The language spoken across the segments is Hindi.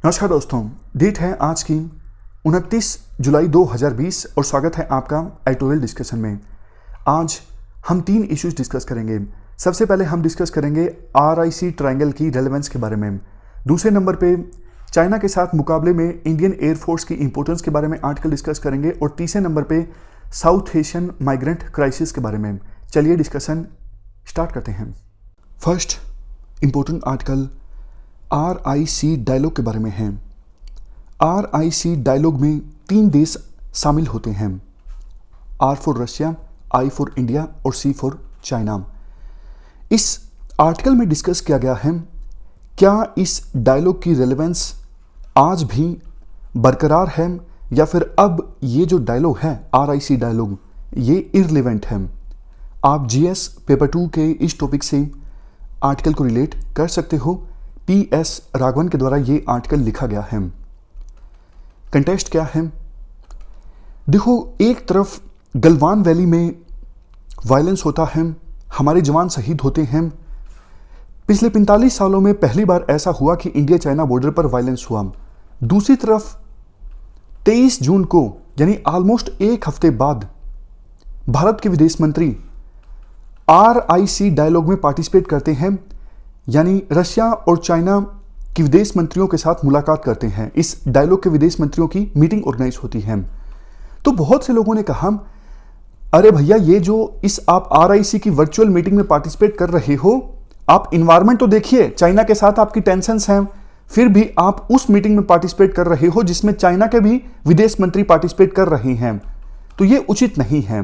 नमस्कार दोस्तों, डेट है आज की 29 जुलाई 2020 और स्वागत है आपका एडिटोरियल डिस्कशन में। आज हम 3 इश्यूज डिस्कस करेंगे। सबसे पहले हम डिस्कस करेंगे RIC ट्रायंगल की रेलेवेंस के बारे में। दूसरे नंबर पे चाइना के साथ मुकाबले में इंडियन एयरफोर्स की इंपॉर्टेंस के बारे में आर्टिकल डिस्कस करेंगे और तीसरे नंबर पे साउथ एशियन माइग्रेंट क्राइसिस के बारे में। चलिए डिस्कशन स्टार्ट करते हैं। First important article RIC dialogue के बारे में है। RIC डायलॉग में 3 देश शामिल होते हैं, R for Russia, I for India और C फॉर चाइना। इस आर्टिकल में डिस्कस किया गया है क्या इस डायलॉग की रेलेवेंस आज भी बरकरार है या फिर अब ये जो डायलॉग है RIC डायलॉग ये इररिलेवेंट है। आप GS पेपर 2 के इस टॉपिक से आर्टिकल को रिलेट कर सकते हो। PS राघवन के द्वारा ये आर्टिकल लिखा गया है। कंटेक्स्ट क्या है? देखो, एक तरफ गलवान वैली में वायलेंस होता है, हमारे जवान शहीद होते हैं। पिछले 45 सालों में पहली बार ऐसा हुआ कि इंडिया चाइना बॉर्डर पर वायलेंस हुआ। दूसरी तरफ 23 जून को यानी ऑलमोस्ट एक हफ्ते बाद भारत के विदेश मंत्री RIC डायलॉग में पार्टिसिपेट करते हैं, यानी रशिया और चाइना के विदेश मंत्रियों के साथ मुलाकात करते हैं। इस डायलॉग के विदेश मंत्रियों की मीटिंग ऑर्गेनाइज होती है। तो बहुत से लोगों ने कहा, अरे भैया, ये जो इस आप RIC की वर्चुअल मीटिंग में पार्टिसिपेट कर रहे हो, आप इन्वायरमेंट तो देखिए, चाइना के साथ आपकी टेंशंस हैं, फिर भी आप उस मीटिंग में पार्टिसिपेट कर रहे हो जिसमें चाइना के भी विदेश मंत्री पार्टिसिपेट कर रहे हैं। तो ये उचित नहीं है।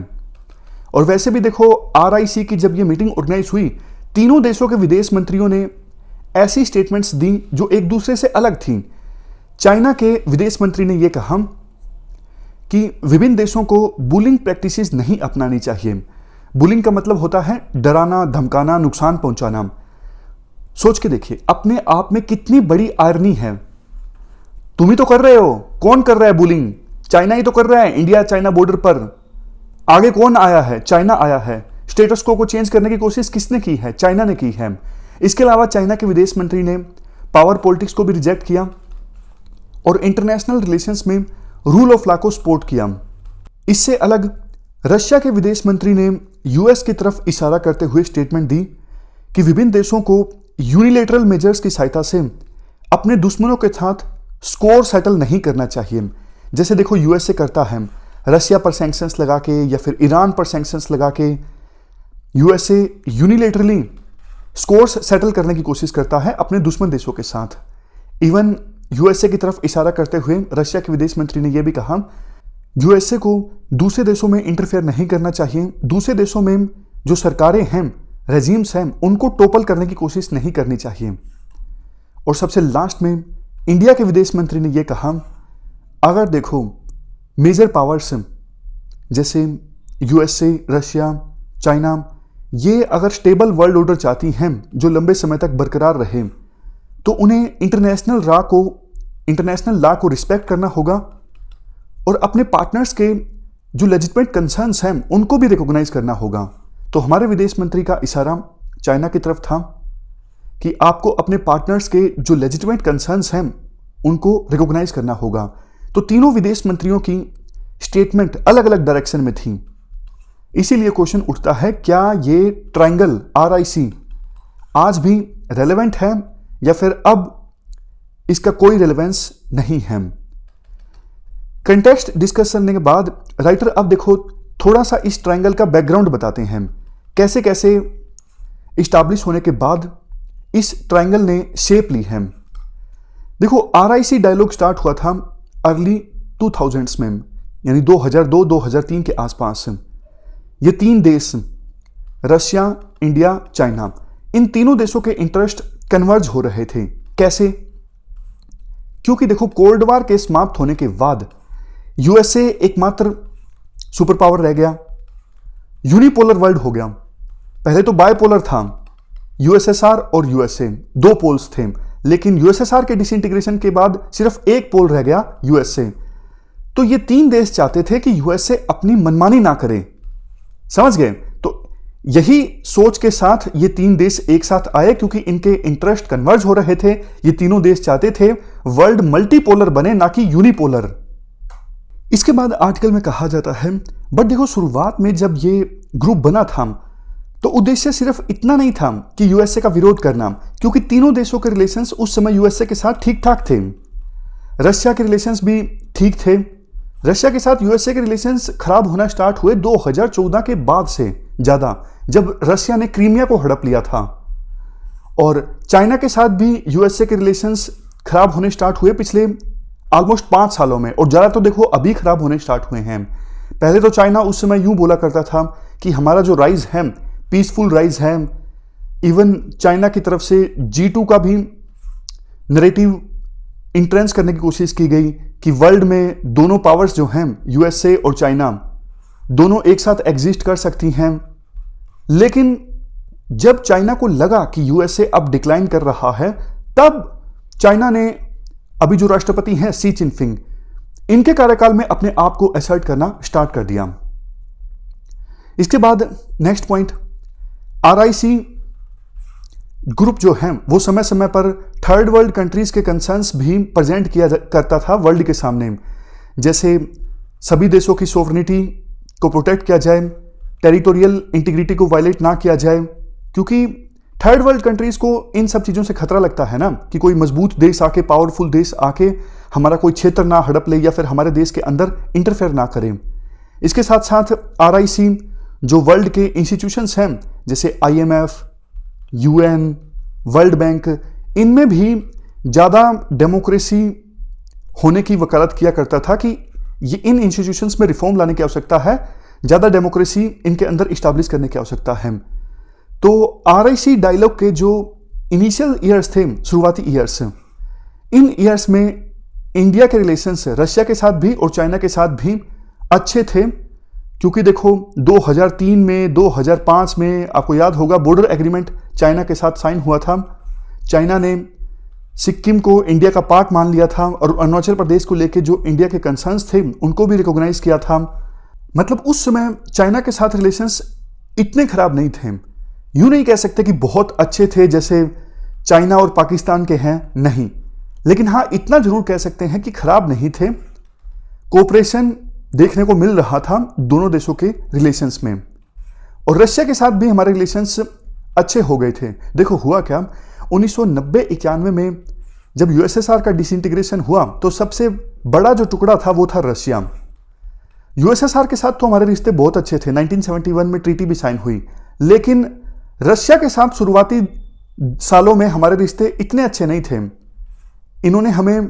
और वैसे भी देखो, RIC की जब ये मीटिंग ऑर्गेनाइज हुई, तीनों देशों के विदेश मंत्रियों ने ऐसी स्टेटमेंट्स दी जो एक दूसरे से अलग थी। चाइना के विदेश मंत्री ने यह कहा कि विभिन्न देशों को बुलिंग प्रैक्टिसेस नहीं अपनानी चाहिए। बुलिंग का मतलब होता है डराना, धमकाना, नुकसान पहुंचाना। सोच के देखिए, अपने आप में कितनी बड़ी आयरनी है। तुम ही तो कर रहे हो, कौन कर रहा है बुलिंग? चाइना ही तो कर रहा है। इंडिया चाइना बॉर्डर पर आगे कौन आया है? चाइना आया है। स्टेटस को चेंज करने की कोशिश किसने की है? चाइना ने की है। इसके अलावा चाइना के विदेश मंत्री ने पावर पॉलिटिक्स को भी रिजेक्ट किया और इंटरनेशनल रिलेशंस में रूल ऑफ लॉ को सपोर्ट किया। इससे अलग रशिया के विदेश मंत्री ने US की तरफ इशारा करते हुए स्टेटमेंट दी कि विभिन्न देशों को यूनिलेटरल मेजर्स की सहायता से अपने दुश्मनों के साथ स्कोर सेटल नहीं करना चाहिए। जैसे देखो, USA करता है, रशिया पर सैंक्शंस लगा के या फिर ईरान पर सैंक्शंस लगा के USA यूनिलेटरली स्कोर्स सेटल करने की कोशिश करता है अपने दुश्मन देशों के साथ। इवन USA की तरफ इशारा करते हुए रशिया के विदेश मंत्री ने यह भी कहा, USA को दूसरे देशों में इंटरफेयर नहीं करना चाहिए। दूसरे देशों में जो सरकारें हैं, रेजिम्स हैं, उनको टोपल करने की कोशिश नहीं करनी चाहिए। और सबसे लास्ट में इंडिया के विदेश मंत्री ने यह कहा, अगर देखो मेजर पावर्स जैसे USA, रशिया, चाइना, ये अगर स्टेबल वर्ल्ड ऑर्डर चाहती हैं जो लंबे समय तक बरकरार रहे, तो उन्हें इंटरनेशनल लॉ को रिस्पेक्ट करना होगा और अपने पार्टनर्स के जो लेजिटिमेट कंसर्न्स हैं उनको भी रिकॉग्नाइज करना होगा। तो हमारे विदेश मंत्री का इशारा चाइना की तरफ था कि आपको अपने पार्टनर्स के जो लेजिटिमेट कंसर्न्स हैं उनको रिकॉग्नाइज करना होगा। तो तीनों विदेश मंत्रियों की स्टेटमेंट अलग अलग डायरेक्शन में थी। इसीलिए क्वेश्चन उठता है, क्या ये ट्रायंगल RIC आज भी रेलेवेंट है या फिर अब इसका कोई रेलेवेंस नहीं है? कंटेक्स्ट डिस्कस करने के बाद राइटर अब देखो थोड़ा सा इस ट्रायंगल का बैकग्राउंड बताते हैं, कैसे कैसे इस्टेब्लिश होने के बाद इस ट्रायंगल ने शेप ली है। देखो, RIC डायलॉग स्टार्ट हुआ था अर्ली 2000s में, यानी 2002-2003 के आसपास। ये 3 देश, रशिया, इंडिया, चाइना, इन तीनों देशों के इंटरेस्ट कन्वर्ज हो रहे थे। कैसे? क्योंकि देखो, कोल्ड वॉर के समाप्त होने के बाद USA एकमात्र सुपर पावर रह गया, यूनिपोलर वर्ल्ड हो गया। पहले तो बायपोलर था, USSR और USA, 2 पोल्स थे, लेकिन USSR के डिसइंटीग्रेशन के बाद सिर्फ एक पोल रह गया, USA। तो ये 3 देश चाहते थे कि USA अपनी मनमानी ना करे, समझ गए? तो यही सोच के साथ ये 3 देश एक साथ आए, क्योंकि इनके इंटरेस्ट कन्वर्ज हो रहे थे। ये तीनों देश चाहते थे वर्ल्ड मल्टीपोलर बने, ना कि यूनिपोलर। इसके बाद आर्टिकल में कहा जाता है, बट देखो शुरुआत में जब ये ग्रुप बना था तो उद्देश्य सिर्फ इतना नहीं था कि यूएसए का विरोध करना, क्योंकि तीनों देशों के रिलेशंस उस समय यूएसए के साथ ठीक ठाक थे। रशिया के रिलेशंस भी ठीक थे। रशिया के साथ यूएसए के रिलेशंस खराब होना स्टार्ट हुए 2014 के बाद से ज़्यादा, जब रशिया ने क्रीमिया को हड़प लिया था। और चाइना के साथ भी यूएसए के रिलेशंस खराब होने स्टार्ट हुए पिछले ऑलमोस्ट 5 सालों में, और ज़्यादा तो देखो अभी खराब होने स्टार्ट हुए हैं। पहले तो चाइना उस समय यूं बोला करता था कि हमारा जो राइज है पीसफुल राइज है। इवन चाइना की तरफ से G2 का भी नरेटिव इंट्रेंस करने की कोशिश की गई कि वर्ल्ड में दोनों पावर्स जो हैं यूएसए और चाइना दोनों एक साथ एग्जिस्ट कर सकती हैं। लेकिन जब चाइना को लगा कि यूएसए अब डिक्लाइन कर रहा है, तब चाइना ने अभी जो राष्ट्रपति हैं शी चिनफिंग, इनके कार्यकाल में अपने आप को असर्ट करना स्टार्ट कर दिया। इसके बाद नेक्स्ट पॉइंट, आरआईसी ग्रुप जो है वो समय समय पर थर्ड वर्ल्ड कंट्रीज के कंसर्न्स भी प्रेजेंट किया करता था वर्ल्ड के सामने, जैसे सभी देशों की सोवरेनिटी को प्रोटेक्ट किया जाए, टेरिटोरियल इंटीग्रिटी को वायलेट ना किया जाए, क्योंकि थर्ड वर्ल्ड कंट्रीज को इन सब चीज़ों से खतरा लगता है ना कि कोई मजबूत देश आके, पावरफुल देश आके हमारा कोई क्षेत्र ना हड़प ले या फिर हमारे देश के अंदर इंटरफेयर ना करे। इसके साथ साथ आरआईसी जो वर्ल्ड के इंस्टीट्यूशंस हैं जैसे IMF, UN, वर्ल्ड बैंक, इनमें भी ज़्यादा डेमोक्रेसी होने की वकालत किया करता था कि ये इन इंस्टीट्यूशंस में रिफॉर्म लाने की आवश्यकता है, ज़्यादा डेमोक्रेसी इनके अंदर इस्टेब्लिश करने की आवश्यकता है। तो आरआईसी डायलॉग के जो इनिशियल ईयर्स थे, शुरुआती ईयर्स, इन ईयर्स में इंडिया के रिलेशंस रशिया के साथ भी और चाइना के साथ भी अच्छे थे, क्योंकि देखो 2003 में, 2005 में आपको याद होगा बॉर्डर एग्रीमेंट चाइना के साथ साइन हुआ था। चाइना ने सिक्किम को इंडिया का पार्ट मान लिया था और अरुणाचल प्रदेश को लेकर जो इंडिया के कंसर्न्स थे उनको भी रिकॉग्नाइज किया था। मतलब उस समय चाइना के साथ रिलेशंस इतने खराब नहीं थे। यूं नहीं कह सकते कि बहुत अच्छे थे जैसे चाइना और पाकिस्तान के हैं, नहीं, लेकिन हाँ इतना जरूर कह सकते हैं कि खराब नहीं थे। कोऑपरेशन देखने को मिल रहा था दोनों देशों के रिलेशंस में, और रशिया के साथ भी हमारे रिलेशंस अच्छे हो गए थे। देखो हुआ क्या, 1990-91 में जब यूएसएसआर का डिसइंटीग्रेशन हुआ तो सबसे बड़ा जो टुकड़ा था वो था रशिया। यूएसएसआर के साथ तो हमारे रिश्ते बहुत अच्छे थे, 1971 में ट्रीटी भी साइन हुई, लेकिन रशिया के साथ शुरुआती सालों में हमारे रिश्ते इतने अच्छे नहीं थे। इन्होंने हमें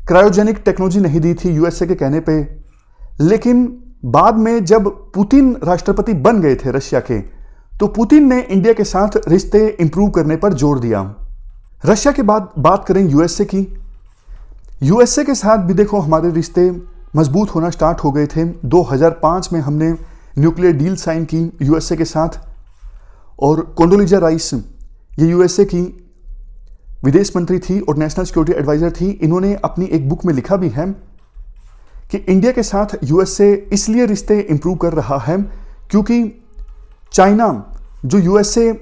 क्रायोजेनिक टेक्नोलॉजी नहीं दी थी यूएसए के कहने पे, लेकिन बाद में जब पुतिन राष्ट्रपति बन गए थे रशिया के, तो पुतिन ने इंडिया के साथ रिश्ते इंप्रूव करने पर जोर दिया। रशिया के बाद बात करें यूएसए की। यूएसए के साथ भी देखो हमारे रिश्ते मजबूत होना स्टार्ट हो गए थे। 2005 में हमने न्यूक्लियर डील साइन की यूएसए के साथ, और कोंडोलीजा राइस ये यूएसए की विदेश मंत्री थी और नेशनल सिक्योरिटी एडवाइजर थी। इन्होंने अपनी एक बुक में लिखा भी है कि इंडिया के साथ यूएसए इसलिए रिश्ते इंप्रूव कर रहा है क्योंकि चाइना जो यूएसए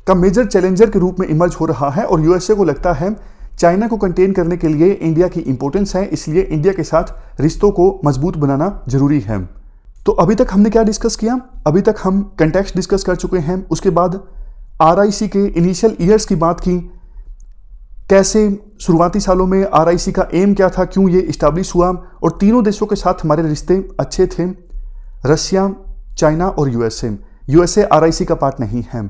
का मेजर चैलेंजर के रूप में इमर्ज हो रहा है, और यूएसए को लगता है चाइना को कंटेन करने के लिए इंडिया की इंपॉर्टेंस है, इसलिए इंडिया के साथ रिश्तों को मजबूत बनाना जरूरी है। तो अभी तक हमने क्या डिस्कस किया? अभी तक हम कंटेक्स्ट डिस्कस कर चुके हैं। उसके बाद आरआईसी के इनिशियल ईयर्स की बात की, कैसे शुरुआती सालों में आरआईसी का एम क्या था, क्यों ये इस्टेब्लिश हुआ, और तीनों देशों के साथ हमारे रिश्ते अच्छे थे, रशिया, चाइना और यूएसए। यूएसए आरआईसी का पार्ट नहीं है।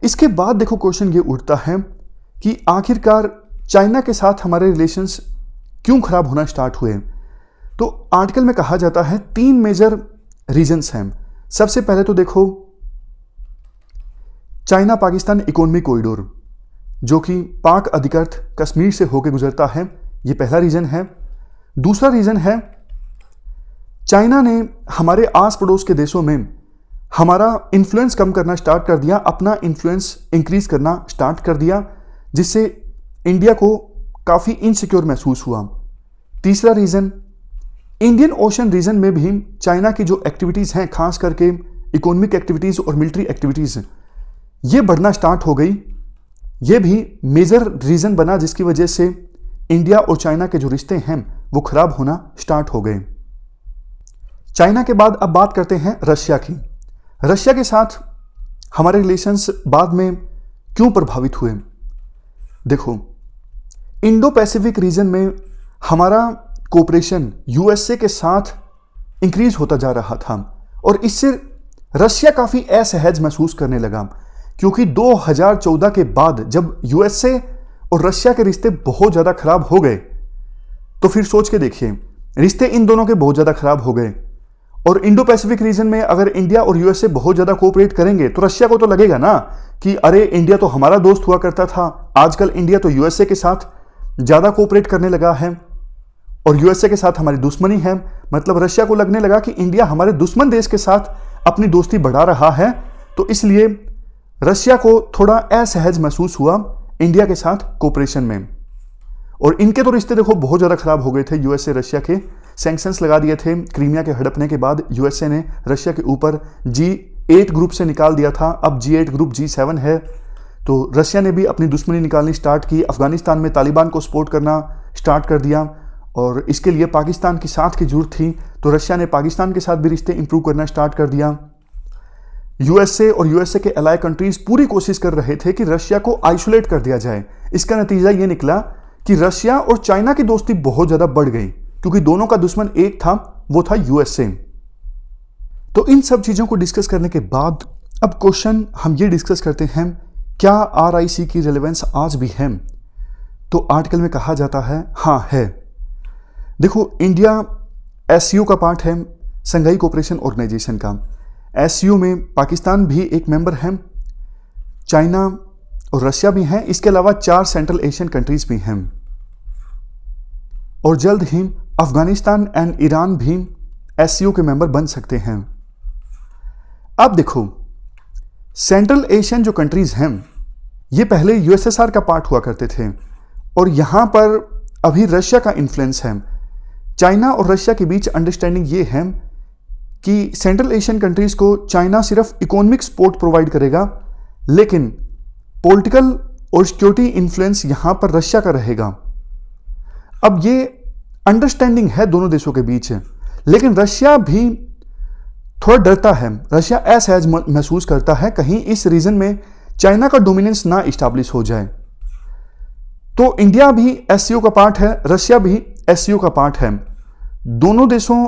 इसके बाद देखो क्वेश्चन ये उठता है कि आखिरकार चाइना के साथ हमारे रिलेशंस क्यों खराब होना स्टार्ट हुए। तो आर्टिकल में कहा जाता है 3 मेजर रीजंस हैं। सबसे पहले तो देखो चाइना पाकिस्तान इकोनॉमिक कॉरिडोर, जो कि पाक अधिकृत कश्मीर से होकर गुजरता है, ये पहला रीजन है। दूसरा रीजन है चाइना ने हमारे आस पड़ोस के देशों में हमारा इन्फ्लुएंस कम करना स्टार्ट कर दिया, अपना इन्फ्लुएंस इंक्रीज करना स्टार्ट कर दिया, जिससे इंडिया को काफ़ी इनसिक्योर महसूस हुआ। तीसरा रीजन, इंडियन ओशन रीजन में भी चाइना की जो एक्टिविटीज़ हैं, खास करके इकोनॉमिक एक्टिविटीज़ और मिलिट्री एक्टिविटीज़, ये बढ़ना स्टार्ट हो गई। ये भी मेजर रीज़न बना जिसकी वजह से इंडिया और चाइना के जो रिश्ते हैं वो खराब होना स्टार्ट हो गए। चाइना के बाद अब बात करते हैं रशिया की। रशिया के साथ हमारे रिलेशंस बाद में क्यों प्रभावित हुए? देखो, इंडो पैसिफिक रीजन में हमारा कोऑपरेशन यूएसए के साथ इंक्रीज होता जा रहा था और इससे रशिया काफी असहज महसूस करने लगा, क्योंकि 2014 के बाद जब यूएसए और रशिया के रिश्ते बहुत ज्यादा खराब हो गए, तो फिर सोच के देखिए, रिश्ते इन दोनों के बहुत ज्यादा खराब हो गए और इंडो पैसिफिक रीजन में अगर इंडिया और यूएसए बहुत ज्यादा कोऑपरेट करेंगे तो रशिया को तो लगेगा ना कि अरे इंडिया तो हमारा दोस्त हुआ करता था, आजकल इंडिया तो यूएसए के साथ ज्यादा कोऑपरेट करने लगा है और यूएसए के साथ हमारी दुश्मनी है। मतलब रशिया को लगने लगा कि इंडिया हमारे दुश्मन देश के साथ अपनी दोस्ती बढ़ा रहा है, तो इसलिए रशिया को थोड़ा असहज महसूस हुआ इंडिया के साथ कोऑपरेशन में। और इनके तो रिश्ते देखो बहुत ज्यादा खराब हो गए थे। यूएसए रशिया के सैंक्शंस लगा दिए थे क्रीमिया के हड़पने के बाद। यूएसए ने रशिया के ऊपर G8 ग्रुप से निकाल दिया था, अब G8 ग्रुप G7 है। तो रशिया ने भी अपनी दुश्मनी निकालनी स्टार्ट की, अफगानिस्तान में तालिबान को सपोर्ट करना स्टार्ट कर दिया और इसके लिए पाकिस्तान की साथ की जरूरत थी, तो रशिया ने पाकिस्तान के साथ भी रिश्ते इंप्रूव करना स्टार्ट कर दिया। यूएसए और यूएसए के अलाइ कंट्रीज पूरी कोशिश कर रहे थे कि रशिया को आइसोलेट कर दिया जाए। इसका नतीजा ये निकला कि रशिया और चाइना की दोस्ती बहुत ज्यादा बढ़ गई, क्योंकि दोनों का दुश्मन एक था, वो था यूएसए। तो इन सब चीजों को डिस्कस करने के बाद अब क्वेश्चन हम ये डिस्कस करते हैं, क्या RIC की रेलेवेंस आज भी है? तो आर्टिकल में कहा जाता है हाँ है। देखो, इंडिया SCO का पार्ट है, संघाई कोऑपरेशन ऑर्गेनाइजेशन का। SCO में पाकिस्तान भी एक मेंबर है, चाइना और रशिया भी हैं, इसके अलावा 4 सेंट्रल एशियन कंट्रीज भी हैं और जल्द ही अफगानिस्तान एंड ईरान भी SCO के मेंबर बन सकते हैं। अब देखो, सेंट्रल एशियन जो कंट्रीज हैं ये पहले USSR का पार्ट हुआ करते थे और यहां पर अभी रशिया का इन्फ्लुएंस है। चाइना और रशिया के बीच अंडरस्टैंडिंग ये है कि सेंट्रल एशियन कंट्रीज को चाइना सिर्फ इकोनॉमिक सपोर्ट प्रोवाइड करेगा, लेकिन पॉलिटिकल और सिक्योरिटी इन्फ्लुएंस यहां पर रशिया का रहेगा। अब ये अंडरस्टैंडिंग है दोनों देशों के बीच, लेकिन रशिया भी थोड़ा डरता है, रशिया असहज महसूस करता है कहीं इस रीजन में चाइना का डोमिनेंस ना इस्टेब्लिश हो जाए। तो इंडिया भी SCO का पार्ट है, रशिया भी SCO का पार्ट है। दोनों देशों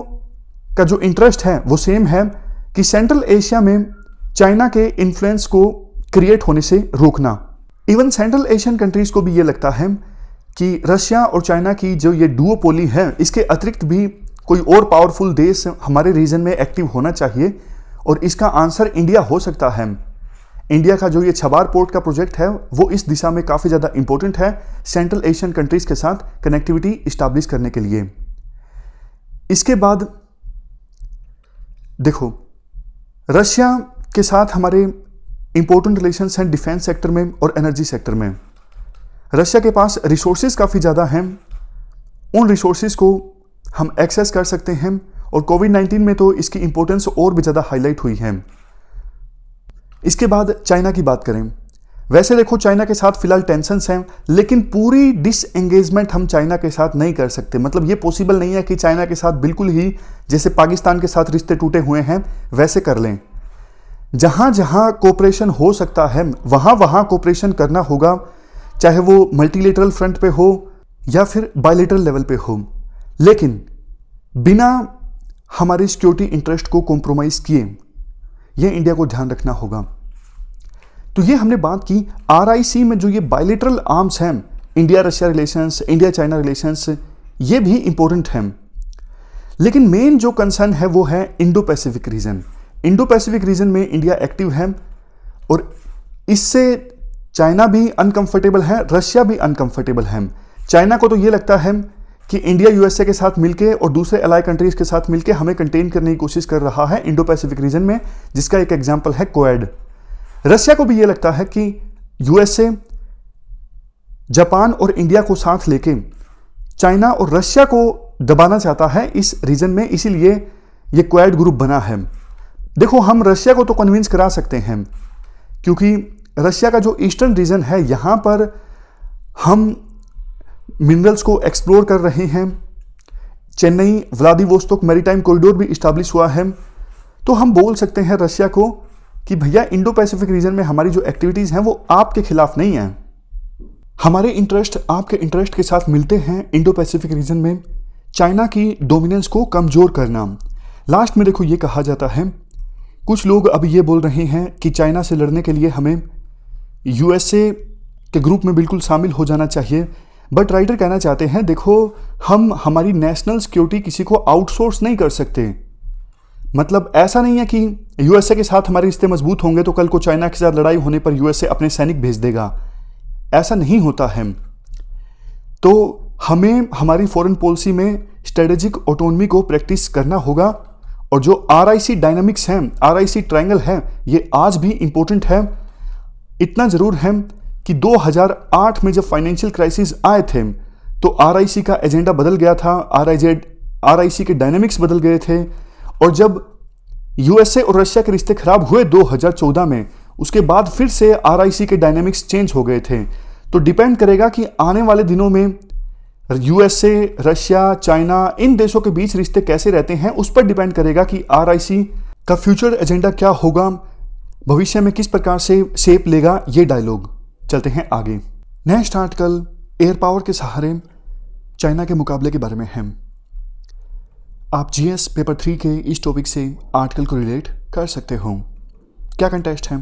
का जो इंटरेस्ट है वो सेम है कि सेंट्रल एशिया में चाइना के इन्फ्लुएंस को क्रिएट होने से रोकना। इवन सेंट्रल एशियन कंट्रीज को भी ये लगता है कि रशिया और चाइना की जो ये डुओपोली है, इसके अतिरिक्त भी कोई और पावरफुल देश हमारे रीजन में एक्टिव होना चाहिए और इसका आंसर इंडिया हो सकता है। इंडिया का जो ये छबार पोर्ट का प्रोजेक्ट है वो इस दिशा में काफ़ी ज़्यादा इंपॉर्टेंट है सेंट्रल एशियन कंट्रीज के साथ कनेक्टिविटी इस्टेब्लिश करने के लिए। इसके बाद देखो, रशिया के साथ हमारे इंपॉर्टेंट रिलेशंस हैं डिफेंस सेक्टर में और एनर्जी सेक्टर में। रशिया के पास रिसोर्सेज काफ़ी ज़्यादा हैं, उन रिसोर्सेज को हम एक्सेस कर सकते हैं और कोविड-19 में तो इसकी इंपॉर्टेंस और भी ज़्यादा हाईलाइट हुई है। इसके बाद चाइना की बात करें, वैसे देखो चाइना के साथ फिलहाल टेंशन्स हैं, लेकिन पूरी डिसएंगेजमेंट हम चाइना के साथ नहीं कर सकते। मतलब ये पॉसिबल नहीं है कि चाइना के साथ बिल्कुल ही जैसे पाकिस्तान के साथ रिश्ते टूटे हुए हैं वैसे कर लें। जहां जहां कोऑपरेशन हो सकता है वहां वहां कोऑपरेशन करना होगा, चाहे वो मल्टीलेटरल फ्रंट पे हो या फिर बायलेटरल लेवल पे हो, लेकिन बिना हमारी सिक्योरिटी इंटरेस्ट को कॉम्प्रोमाइज किए। ये इंडिया को ध्यान रखना होगा। तो ये हमने बात की RIC में जो ये बायलेटरल आर्म्स हैं, India Russia relations, India China relations, ये भी इंपॉर्टेंट हैं। लेकिन मेन जो कंसर्न है वो है Indo Pacific region. Indo Pacific region में इंडिया एक्टिव है और इससे चाइना भी अनकंफर्टेबल है, रशिया भी अनकंफर्टेबल है। चाइना को तो ये लगता है कि इंडिया यूएसए के साथ मिलके और दूसरे अलाई कंट्रीज के साथ मिलके हमें कंटेन करने की कोशिश कर रहा है इंडो पैसिफिक रीजन में, जिसका एक एग्जांपल है क्वाड। रशिया को भी ये लगता है कि यूएसए जापान और इंडिया को साथ लेके चाइना और रशिया को दबाना चाहता है इस रीजन में, इसीलिए ये क्वाड ग्रुप बना है। देखो, हम रशिया को तो कन्विंस करा सकते हैं क्योंकि रशिया का जो ईस्टर्न रीजन है यहां पर हम मिनरल्स को एक्सप्लोर कर रहे हैं। चेन्नई व्लादिवोस्तोक मैरीटाइम कॉरिडोर भी इस्टेब्लिश हुआ है। तो हम बोल सकते हैं रशिया को कि भैया इंडो पैसिफिक रीजन में हमारी जो एक्टिविटीज़ हैं वो आपके खिलाफ नहीं हैं। हमारे इंटरेस्ट आपके इंटरेस्ट के साथ मिलते हैं इंडो पैसिफिक रीजन में चाइना की डोमिनेंस को कमज़ोर करना। लास्ट में देखो ये कहा जाता है, कुछ लोग अब ये बोल रहे हैं कि चाइना से लड़ने के लिए हमें यूएसए के ग्रुप में बिल्कुल शामिल हो जाना चाहिए। बट राइटर कहना चाहते हैं देखो, हम हमारी नेशनल सिक्योरिटी किसी को आउटसोर्स नहीं कर सकते। मतलब ऐसा नहीं है कि यूएसए के साथ हमारे रिश्ते मजबूत होंगे तो कल को चाइना के साथ लड़ाई होने पर यूएसए अपने सैनिक भेज देगा, ऐसा नहीं होता है। तो हमें हमारी फॉरेन पॉलिसी में स्ट्रेटेजिक ऑटोनॉमी को प्रैक्टिस करना होगा। और जो आरआईसी डायनामिक्स हैं, आरआईसी ट्रायंगल है, ये आज भी इंपॉर्टेंट है। इतना जरूर है कि 2008 में जब फाइनेंशियल क्राइसिस आए थे तो आरआईसी का एजेंडा बदल गया था, आरआईसी के डायनामिक्स बदल गए थे। और जब यूएसए और रशिया के रिश्ते खराब हुए 2014 में, उसके बाद फिर से आरआईसी के डायनामिक्स चेंज हो गए थे। तो डिपेंड करेगा कि आने वाले दिनों में यूएसए, रशिया, चाइना, इन देशों के बीच रिश्ते कैसे रहते हैं, उस पर डिपेंड करेगा कि आरआईसी का फ्यूचर एजेंडा क्या होगा, भविष्य में किस प्रकार से शेप लेगा ये डायलॉग। चलते हैं आगे। नेक्स्ट आर्टिकल एयर पावर के सहारे चाइना के मुकाबले के बारे में है। आप जीएस पेपर 3 के इस टॉपिक से आर्टिकल को रिलेट कर सकते हो। क्या कंटेस्ट है?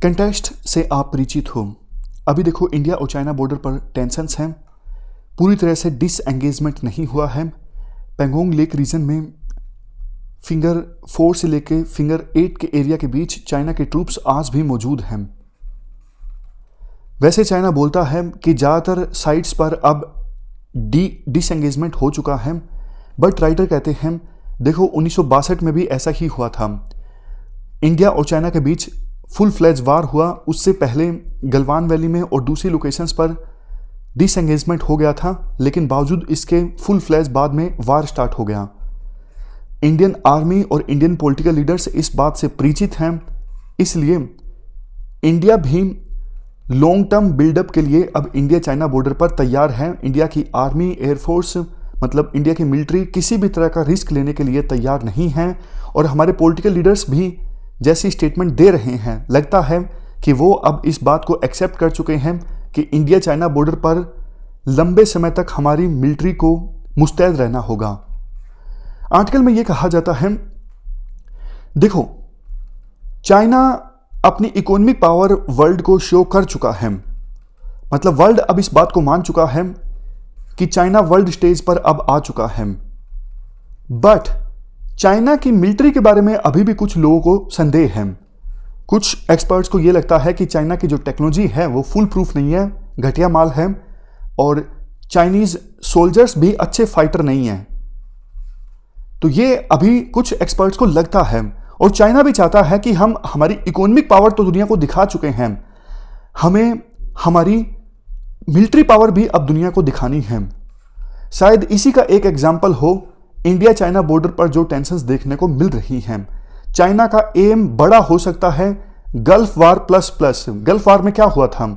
कंटेस्ट से आप परिचित हो। अभी देखो इंडिया और चाइना बॉर्डर पर टेंशंस हैं, पूरी तरह से डिसएंगेजमेंट नहीं हुआ है। पेंगोंग लेक रीजन में फिंगर 4 से लेकर फिंगर 8 के एरिया के बीच चाइना के ट्रूप्स आज भी मौजूद हैं। वैसे चाइना बोलता है कि ज़्यादातर साइट्स पर अब डिसएंगेजमेंट हो चुका है, बट राइटर कहते हैं देखो 1962 में भी ऐसा ही हुआ था। इंडिया और चाइना के बीच फुल फ्लैज वार हुआ, उससे पहले गलवान वैली में और दूसरी लोकेशंस पर डिसएंगेजमेंट हो गया था, लेकिन बावजूद इसके फुल फ्लैज बाद में वार स्टार्ट हो गया। इंडियन आर्मी और इंडियन पॉलिटिकल लीडर्स इस बात से परिचित हैं, इसलिए इंडिया भी लॉन्ग टर्म बिल्डअप के लिए अब इंडिया चाइना बॉर्डर पर तैयार है। इंडिया की आर्मी, एयरफोर्स, मतलब इंडिया की मिलिट्री किसी भी तरह का रिस्क लेने के लिए तैयार नहीं है। और हमारे पॉलिटिकल लीडर्स भी जैसी स्टेटमेंट दे रहे हैं, लगता है कि वो अब इस बात को एक्सेप्ट कर चुके हैं कि इंडिया चाइना बॉर्डर पर लंबे समय तक हमारी मिलिट्री को मुस्तैद रहना होगा। आर्टिकल में यह कहा जाता है देखो, चाइना अपनी इकोनॉमिक पावर वर्ल्ड को शो कर चुका है। मतलब वर्ल्ड अब इस बात को मान चुका है कि चाइना वर्ल्ड स्टेज पर अब आ चुका है। बट चाइना की मिलिट्री के बारे में अभी भी कुछ लोगों को संदेह है। कुछ एक्सपर्ट्स को यह लगता है कि चाइना की जो टेक्नोलॉजी है वो फुल प्रूफ नहीं है, घटिया माल है, और चाइनीज सोल्जर्स भी अच्छे फाइटर नहीं हैं। तो ये अभी कुछ एक्सपर्ट्स को लगता है। और चाइना भी चाहता है कि हम हमारी इकोनॉमिक पावर तो दुनिया को दिखा चुके हैं, हमें हमारी मिलिट्री पावर भी अब दुनिया को दिखानी है। शायद इसी का एक एग्जाम्पल हो इंडिया चाइना बॉर्डर पर जो टेंशंस देखने को मिल रही हैं। चाइना का एम बड़ा हो सकता है गल्फ वार प्लस। गल्फ वार में क्या हुआ था,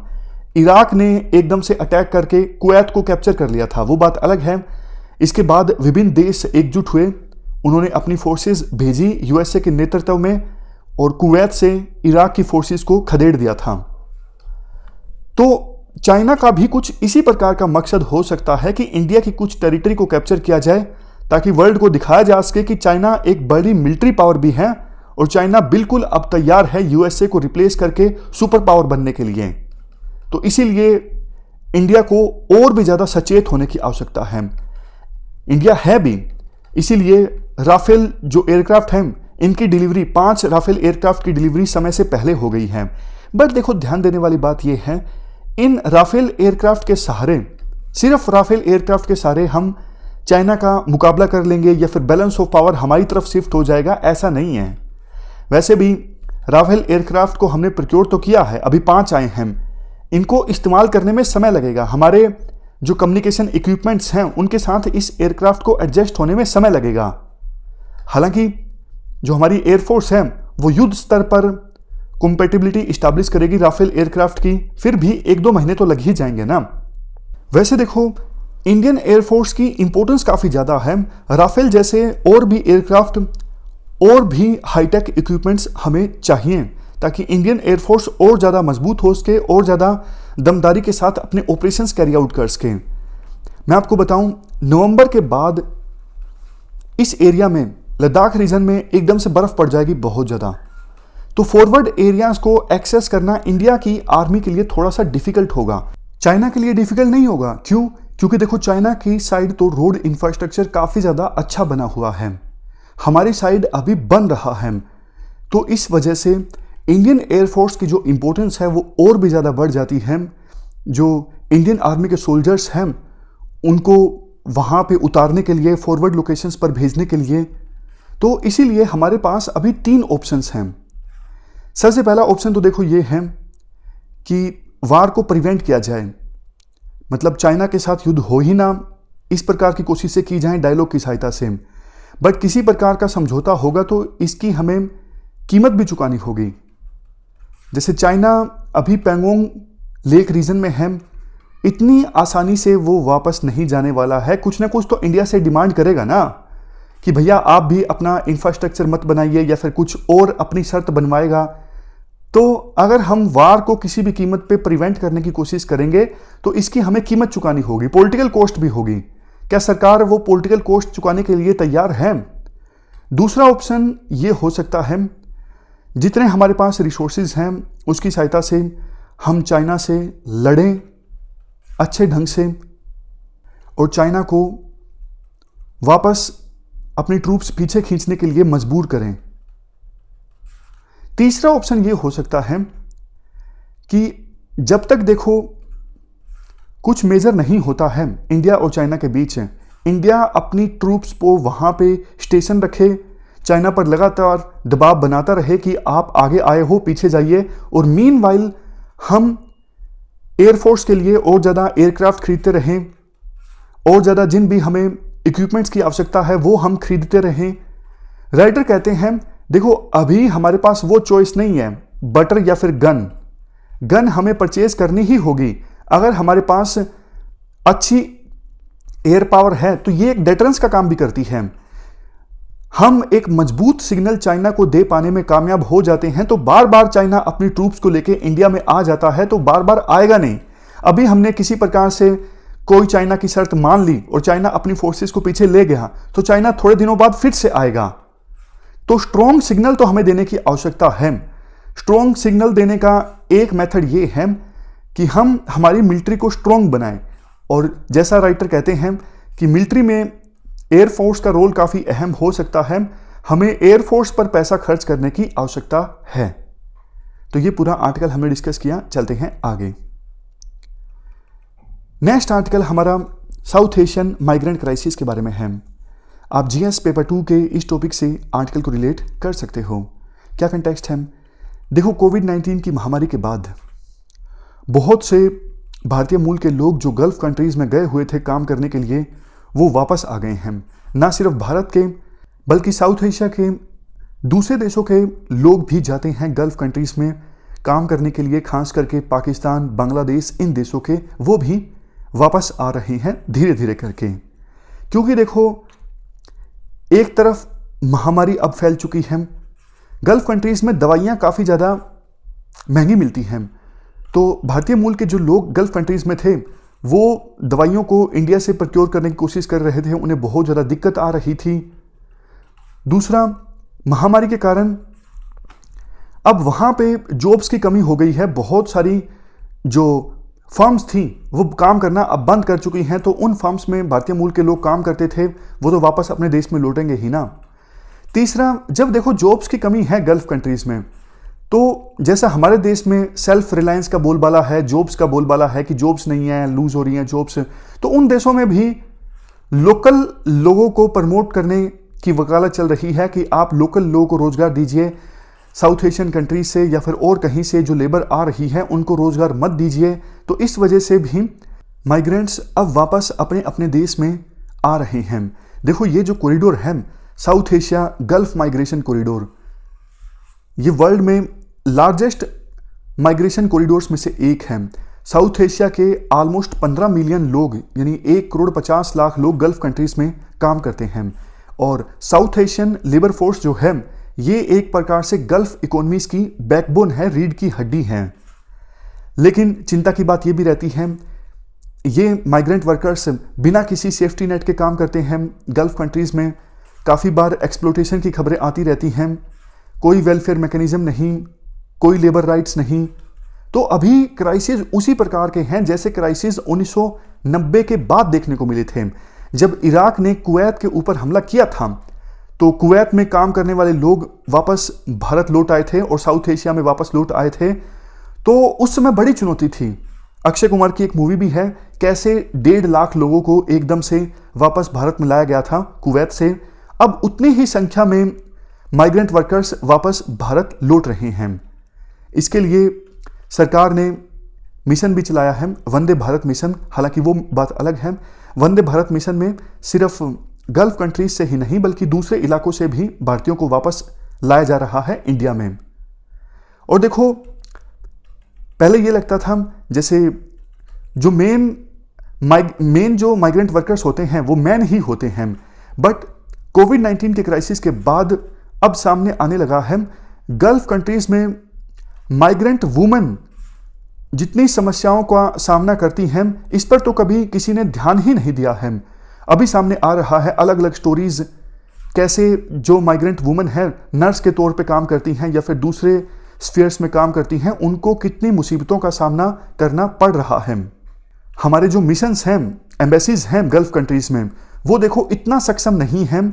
इराक ने एकदम से अटैक करके कुवैत को कैप्चर कर लिया था, वो बात अलग है। इसके बाद विभिन्न देश एकजुट हुए, उन्होंने अपनी फोर्सेस भेजी यूएसए के नेतृत्व में, और कुवैत से इराक की फोर्सेस को खदेड़ दिया था। तो चाइना का भी कुछ इसी प्रकार का मकसद हो सकता है कि इंडिया की कुछ टेरिटरी को कैप्चर किया जाए, ताकि वर्ल्ड को दिखाया जा सके कि चाइना एक बड़ी मिलिट्री पावर भी है, और चाइना बिल्कुल अब तैयार है यूएसए को रिप्लेस करके सुपर पावर बनने के लिए। तो इसीलिए इंडिया को और भी ज़्यादा सचेत होने की आवश्यकता है। इंडिया है भी, इसीलिए राफेल जो एयरक्राफ्ट हैं, इनकी डिलीवरी 5 राफेल एयरक्राफ्ट की डिलीवरी समय से पहले हो गई है। बट देखो, ध्यान देने वाली बात यह है, इन राफेल एयरक्राफ्ट के सहारे, सिर्फ राफेल एयरक्राफ्ट के सहारे हम चाइना का मुकाबला कर लेंगे या फिर बैलेंस ऑफ पावर हमारी तरफ शिफ्ट हो जाएगा, ऐसा नहीं है। वैसे भी राफेल एयरक्राफ्ट को हमने प्रोक्योर तो किया है, अभी 5 आए हैं, इनको इस्तेमाल करने में समय लगेगा। हमारे जो कम्युनिकेशन इक्विपमेंट्स हैं उनके साथ इस एयरक्राफ्ट को एडजस्ट होने में समय लगेगा। हालांकि जो हमारी एयरफोर्स है वो युद्ध स्तर पर कंपैटिबिलिटी इस्टेब्लिश करेगी राफेल एयरक्राफ्ट की, फिर भी 1-2 महीने तो लग ही जाएंगे ना। वैसे देखो, इंडियन एयरफोर्स की इंपॉर्टेंस काफ़ी ज़्यादा है। राफेल जैसे और भी एयरक्राफ्ट और भी हाईटेक इक्विपमेंट्स हमें चाहिए ताकि इंडियन एयरफोर्स और ज़्यादा मजबूत हो सके और ज़्यादा दमदारी के साथ अपने ऑपरेशंस कैरी आउट कर सके। मैं आपको बताऊं, नवंबर के बाद इस एरिया में, लद्दाख रीजन में एकदम से बर्फ़ पड़ जाएगी बहुत ज़्यादा। तो फॉरवर्ड एरियाज को एक्सेस करना इंडिया की आर्मी के लिए थोड़ा सा डिफिकल्ट होगा। चाइना के लिए डिफिकल्ट नहीं होगा। क्यों? क्योंकि देखो, चाइना की साइड तो रोड इंफ्रास्ट्रक्चर काफ़ी ज़्यादा अच्छा बना हुआ है, हमारी साइड अभी बन रहा है। तो इस वजह से इंडियन एयरफोर्स की जो इंपॉर्टेंस है वो और भी ज़्यादा बढ़ जाती है। जो इंडियन आर्मी के सोल्जर्स हैं उनको वहाँ पे उतारने के लिए, फॉरवर्ड लोकेशंस पर भेजने के लिए, तो इसीलिए हमारे पास अभी 3 ऑप्शंस हैं। सबसे पहला ऑप्शन तो देखो ये है कि वार को प्रिवेंट किया जाए, मतलब चाइना के साथ युद्ध हो ही ना, इस प्रकार की कोशिशें की जाएं डायलॉग की सहायता से। बट किसी प्रकार का समझौता होगा तो इसकी हमें कीमत भी चुकानी होगी। जैसे चाइना अभी पैंगोंग लेक रीजन में है, इतनी आसानी से वो वापस नहीं जाने वाला है। कुछ ना कुछ तो इंडिया से डिमांड करेगा ना कि भैया आप भी अपना इंफ्रास्ट्रक्चर मत बनाइए, या फिर कुछ और अपनी शर्त बनवाएगा। तो अगर हम वार को किसी भी कीमत पे प्रिवेंट करने की कोशिश करेंगे तो इसकी हमें कीमत चुकानी होगी, पॉलिटिकल कॉस्ट भी होगी। क्या सरकार वो पॉलिटिकल कॉस्ट चुकाने के लिए तैयार है? दूसरा ऑप्शन ये हो सकता है, जितने हमारे पास रिसोर्सेज हैं उसकी सहायता से हम चाइना से लड़ें अच्छे ढंग से और चाइना को वापस अपनी ट्रूप्स पीछे खींचने के लिए मजबूर करें। तीसरा ऑप्शन ये हो सकता है कि जब तक देखो कुछ मेजर नहीं होता है इंडिया और चाइना के बीच, इंडिया अपनी ट्रूप्स को वहां पे स्टेशन रखे, चाइना पर लगातार दबाव बनाता रहे कि आप आगे आए हो, पीछे जाइए, और मीनवाइल हम एयरफोर्स के लिए और ज़्यादा एयरक्राफ्ट खरीदते रहें, और ज़्यादा जिन भी हमें इक्विपमेंट्स की आवश्यकता है वो हम खरीदते रहें। राइटर कहते हैं देखो, अभी हमारे पास वो चॉइस नहीं है, बटर या फिर गन हमें परचेज करनी ही होगी। अगर हमारे पास अच्छी एयर पावर है तो ये एक डेटरेंस का काम भी करती है। हम एक मजबूत सिग्नल चाइना को दे पाने में कामयाब हो जाते हैं तो बार बार चाइना अपनी ट्रूप्स को लेकर इंडिया में आ जाता है, तो बार बार आएगा नहीं। अभी हमने किसी प्रकार से कोई चाइना की शर्त मान ली और चाइना अपनी फोर्सेस को पीछे ले गया तो चाइना थोड़े दिनों बाद फिर से आएगा। तो स्ट्रॉन्ग सिग्नल तो हमें देने की आवश्यकता है। स्ट्रॉन्ग सिग्नल देने का एक मेथड ये है कि हम हमारी मिलिट्री को स्ट्रॉन्ग बनाएं, और जैसा राइटर कहते हैं कि मिलिट्री में एयरफोर्स का रोल काफ़ी अहम हो सकता है, हमें एयरफोर्स पर पैसा खर्च करने की आवश्यकता है। तो ये पूरा आर्टिकल हमने डिस्कस किया। चलते हैं आगे। नेक्स्ट आर्टिकल हमारा साउथ एशियन माइग्रेंट क्राइसिस के बारे में है। आप जीएस पेपर 2 के इस टॉपिक से आर्टिकल को रिलेट कर सकते हो। क्या कंटेक्स्ट है? देखो, कोविड-19 की महामारी के बाद बहुत से भारतीय मूल के लोग जो गल्फ कंट्रीज में गए हुए थे काम करने के लिए, वो वापस आ गए हैं। ना सिर्फ भारत के बल्कि साउथ एशिया के दूसरे देशों के लोग भी जाते हैं गल्फ कंट्रीज में काम करने के लिए, खास करके पाकिस्तान, बांग्लादेश, इन देशों के वो भी वापस आ रहे हैं धीरे धीरे करके। क्योंकि देखो, एक तरफ महामारी अब फैल चुकी है, गल्फ कंट्रीज में दवाइयाँ काफ़ी ज़्यादा महंगी मिलती हैं, तो भारतीय मूल के जो लोग गल्फ कंट्रीज में थे वो दवाइयों को इंडिया से प्रोक्योर करने की कोशिश कर रहे थे, उन्हें बहुत ज़्यादा दिक्कत आ रही थी। दूसरा, महामारी के कारण अब वहाँ पे जॉब्स की कमी हो गई है। बहुत सारी जो फर्म्स थी वो काम करना अब बंद कर चुकी हैं, तो उन फर्म्स में भारतीय मूल के लोग काम करते थे वो तो वापस अपने देश में लौटेंगे ही ना। तीसरा, जब देखो जॉब्स की कमी है गल्फ कंट्रीज में, तो जैसा हमारे देश में सेल्फ रिलायंस का बोलबाला है, जॉब्स का बोलबाला है कि जॉब्स नहीं है, लूज हो रही हैं जॉब्स, तो उन देशों में भी लोकल लोगों को प्रमोट करने की वकालत चल रही है कि आप लोकल लोगों को रोजगार दीजिए, साउथ एशियन कंट्रीज से या फिर और कहीं से जो लेबर आ रही है उनको रोजगार मत दीजिए। तो इस वजह से भी माइग्रेंट्स अब वापस अपने अपने देश में आ रहे हैं। देखो, ये जो कॉरिडोर है south Asia gulf migration corridor, ये वर्ल्ड में लार्जेस्ट माइग्रेशन कॉरिडोर्स में से एक है। साउथ एशिया के ऑलमोस्ट 15 मिलियन लोग यानी 1,50,00,000 लोग गल्फ कंट्रीज में काम करते हैं। और साउथ एशियन लेबर फोर्स जो है ये एक प्रकार से गल्फ इकोनॉमीज की बैकबोन है, रीढ़ की हड्डी है। लेकिन चिंता की बात ये भी रहती है, ये माइग्रेंट वर्कर्स बिना किसी सेफ्टी नेट के काम करते हैं। गल्फ कंट्रीज में काफ़ी बार एक्सप्लोटेशन की खबरें आती रहती हैं, कोई वेलफेयर मैकेनिज्म नहीं, कोई लेबर राइट्स नहीं। तो अभी क्राइसिस उसी प्रकार के हैं जैसे क्राइसिस 1990 के बाद देखने को मिले थे। जब इराक ने कुवैत के ऊपर हमला किया था तो कुवैत में काम करने वाले लोग वापस भारत लौट आए थे और साउथ एशिया में वापस लौट आए थे। तो उस समय बड़ी चुनौती थी। अक्षय कुमार की एक मूवी भी है, कैसे 1.5 लाख लोगों को एकदम से वापस भारत में लाया गया था कुवैत से। अब उतनी ही संख्या में माइग्रेंट वर्कर्स वापस भारत लौट रहे हैं। इसके लिए सरकार ने मिशन भी चलाया है, वंदे भारत मिशन। हालांकि वो बात अलग है। वंदे भारत मिशन में सिर्फ गल्फ कंट्रीज से ही नहीं बल्कि दूसरे इलाकों से भी भारतीयों को वापस लाया जा रहा है इंडिया में। और देखो, पहले ये लगता था जैसे जो मेन जो माइग्रेंट वर्कर्स होते हैं वो मैन ही होते हैं, बट कोविड-19 के क्राइसिस के बाद अब सामने आने लगा है गल्फ कंट्रीज में माइग्रेंट वुमेन जितनी समस्याओं का सामना करती हैं, इस पर तो कभी किसी ने ध्यान ही नहीं दिया है। अभी सामने आ रहा है अलग अलग स्टोरीज, कैसे जो माइग्रेंट वुमेन है नर्स के तौर पे काम करती हैं या फिर दूसरे स्फीयर्स में काम करती हैं, उनको कितनी मुसीबतों का सामना करना पड़ रहा है। हमारे जो मिशंस हैं, एम्बेसीज हैं गल्फ कंट्रीज में, वो देखो इतना सक्षम नहीं हैं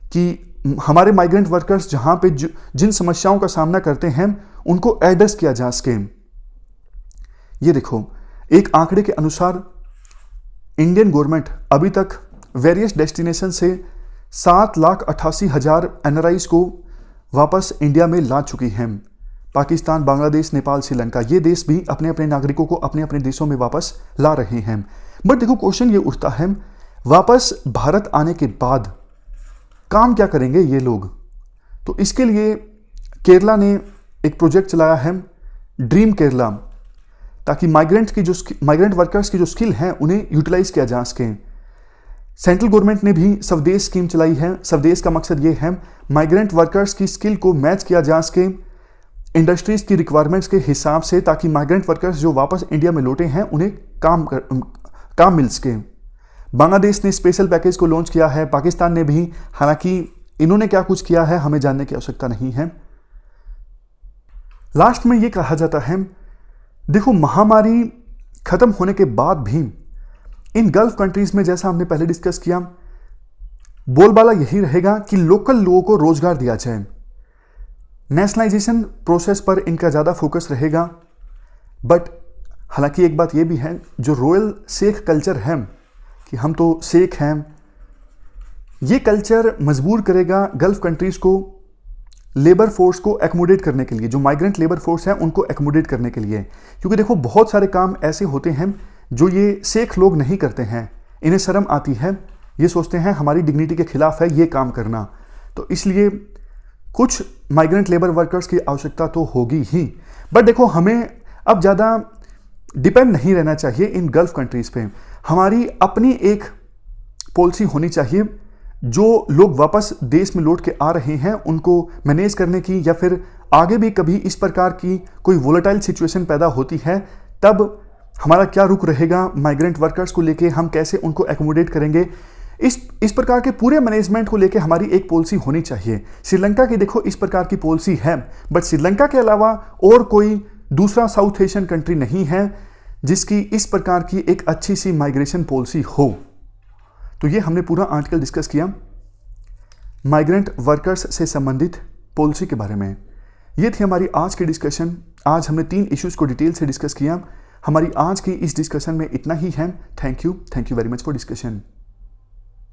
कि हमारे माइग्रेंट वर्कर्स जहां पे जिन समस्याओं का सामना करते हैं उनको एड्रेस किया जा सके। ये देखो, एक आंकड़े के अनुसार इंडियन गवर्नमेंट अभी तक वेरियस डेस्टिनेशन से 7,88,000 एनआरआईज को वापस इंडिया में ला चुकी हैं। पाकिस्तान, बांग्लादेश, नेपाल, श्रीलंका, ये देश भी अपने अपने नागरिकों को अपने अपने देशों में वापस ला रहे हैं। बट देखो, क्वेश्चन ये उठता है, वापस भारत आने के बाद काम क्या करेंगे ये लोग? तो इसके लिए केरला ने एक प्रोजेक्ट चलाया है, ड्रीम केरला, ताकि माइग्रेंट वर्कर्स की जो स्किल हैं उन्हें यूटिलाइज किया जा सके। सेंट्रल गवर्नमेंट ने भी स्वदेश स्कीम चलाई है। स्वदेश का मकसद ये है माइग्रेंट वर्कर्स की स्किल को मैच किया जा सके इंडस्ट्रीज की रिक्वायरमेंट्स के हिसाब से, ताकि माइग्रेंट वर्कर्स जो वापस इंडिया में लौटे हैं उन्हें काम मिल सके। बांग्लादेश ने स्पेशल पैकेज को लॉन्च किया है, पाकिस्तान ने भी। हालांकि इन्होंने क्या कुछ किया है हमें जानने की आवश्यकता नहीं है। लास्ट में ये कहा जाता है, देखो, महामारी खत्म होने के बाद भी इन गल्फ कंट्रीज में, जैसा हमने पहले डिस्कस किया, बोलबाला यही रहेगा कि लोकल लोगों को रोजगार दिया जाए। नेशनलाइजेशन प्रोसेस पर इनका ज़्यादा फोकस रहेगा। बट हालांकि एक बात यह भी है, जो रॉयल शेख कल्चर है कि हम तो शेख हैं, ये कल्चर मजबूर करेगा गल्फ कंट्रीज को लेबर फोर्स को एकोमोडेट करने के लिए, जो माइग्रेंट लेबर फोर्स है उनको एकोमोडेट करने के लिए। क्योंकि देखो, बहुत सारे काम ऐसे होते हैं जो ये शेख लोग नहीं करते हैं, इन्हें शर्म आती है, ये सोचते हैं हमारी डिग्निटी के खिलाफ है ये काम करना। तो इसलिए कुछ माइग्रेंट लेबर वर्कर्स की आवश्यकता तो होगी ही। बट देखो, हमें अब ज़्यादा डिपेंड नहीं रहना चाहिए इन गल्फ कंट्रीज पे। हमारी अपनी एक पॉलिसी होनी चाहिए, जो लोग वापस देश में लौट के आ रहे हैं उनको मैनेज करने की, या फिर आगे भी कभी इस प्रकार की कोई वोलेटाइल सिचुएशन पैदा होती है तब हमारा क्या रुख रहेगा माइग्रेंट वर्कर्स को लेके, हम कैसे उनको एकोमोडेट करेंगे, इस प्रकार के पूरे मैनेजमेंट को लेके हमारी एक पॉलिसी होनी चाहिए। श्रीलंका की देखो इस प्रकार की पॉलिसी है, बट श्रीलंका के अलावा और कोई दूसरा साउथ एशियन कंट्री नहीं है जिसकी इस प्रकार की एक अच्छी सी माइग्रेशन पॉलिसी हो। तो ये हमने पूरा आर्टिकल डिस्कस किया माइग्रेंट वर्कर्स से संबंधित पॉलिसी के बारे में। ये थी हमारी आज की डिस्कशन। आज हमने 3 इश्यूज को डिटेल से डिस्कस किया। हमारी आज की इस डिस्कशन में इतना ही है। Thank you very much for discussion.